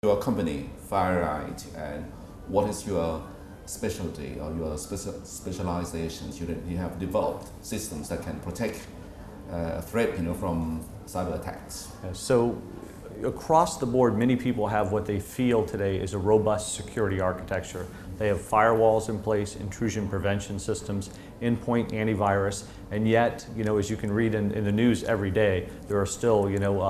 Your company, FireEye, and what is your specialty or your specializations? You have developed systems that can protect a threat, from cyber attacks. So across the board, many people have what they feel today is a robust security architecture. They have firewalls in place, intrusion prevention systems, endpoint antivirus, and yet, as you can read in the news every day, there are still,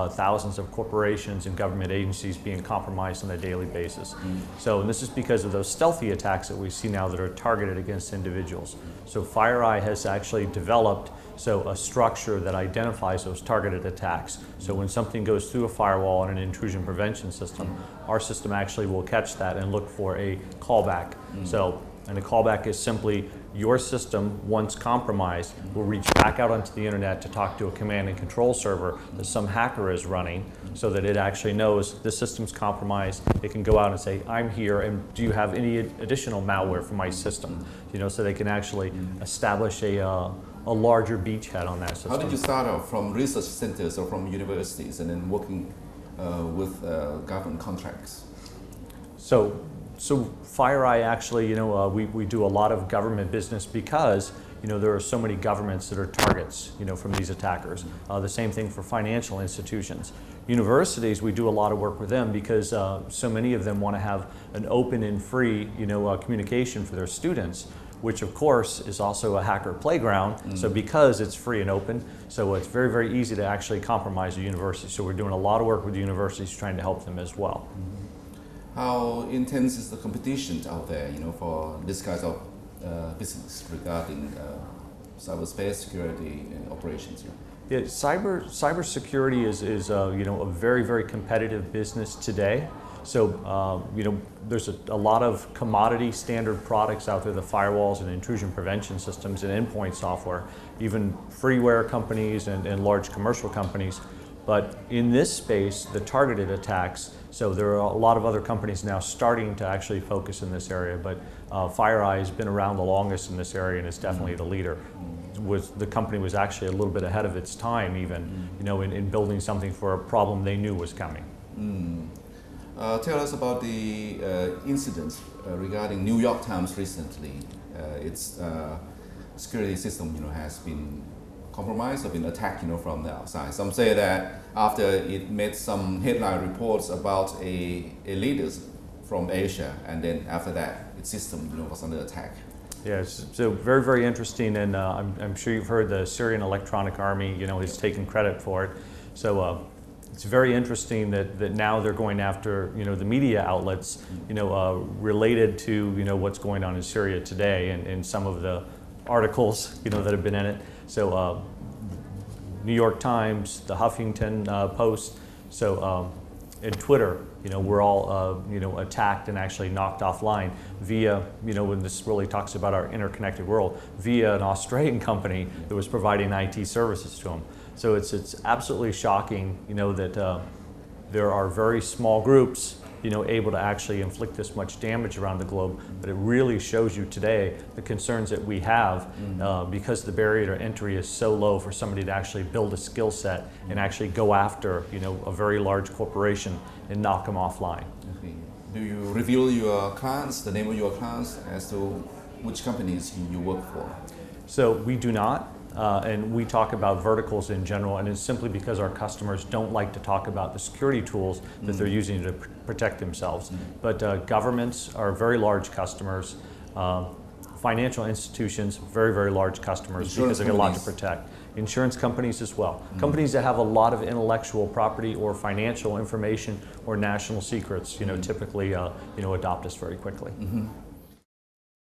thousands of corporations and government agencies being compromised on a daily basis. So, and this is because of those stealthy attacks that we see now that are targeted against individuals. So FireEye has actually developed a structure that identifies those targeted attacks. So when something goes through a firewall and an intrusion prevention system, our system actually will catch that and look for a callback. And a callback is simply your system, once compromised, will reach back out onto the internet to talk to a command and control server that some hacker is running so that it actually knows the system's compromised. It can go out and say, I'm here, and do you have any additional malware for my system? So they can actually establish a larger beachhead on that system. How did you start out, from research centers or from universities, and then working with government contracts? So FireEye actually, we do a lot of government business because there are so many governments that are targets, from these attackers. The same thing for financial institutions. Universities, we do a lot of work with them because so many of them want to have an open and free, communication for their students, which of course is also a hacker playground. So because it's free and open, so it's very, very easy to actually compromise a university. So we're doing a lot of work with universities trying to help them as well. How intense is the competition out there, for this kind of business regarding cyberspace security and operations? Yeah, cybersecurity is a very, very competitive business today. So there's a lot of commodity standard products out there, the firewalls and intrusion prevention systems and endpoint software, even freeware companies and large commercial companies. But in this space, the targeted attacks, so there are a lot of other companies now starting to actually focus in this area, but FireEye has been around the longest in this area and is definitely the leader. The company was actually a little bit ahead of its time even, in building something for a problem they knew was coming. Tell us about the incidents regarding New York Times recently. Its security system, has been compromised or been attacked, from the outside. Some say that after it made some headline reports about a leaders from Asia, and then after that, its system, was under attack. Yes, so very, very interesting, and I'm sure you've heard the Syrian Electronic Army, has taken credit for it. So it's very interesting that now they're going after, the media outlets, related to, what's going on in Syria today and some of the articles, that have been in it. So New York Times, the Huffington Post, and Twitter, we're all, attacked and actually knocked offline via, when this really talks about our interconnected world, via an Australian company that was providing IT services to them. So it's absolutely shocking, that there are very small groups, able to actually inflict this much damage around the globe. But it really shows you today the concerns that we have because the barrier to entry is so low for somebody to actually build a skill set and actually go after, a very large corporation and knock them offline. Okay. Do you reveal your clients, the name of your clients, as to which companies you work for? So we do not. And we talk about verticals in general, and it's simply because our customers don't like to talk about the security tools that they're using to protect themselves. But governments are very large customers. Financial institutions, very, very large customers because they get a lot to protect. Insurance companies as well. Companies that have a lot of intellectual property or financial information or national secrets, typically, adopt us very quickly.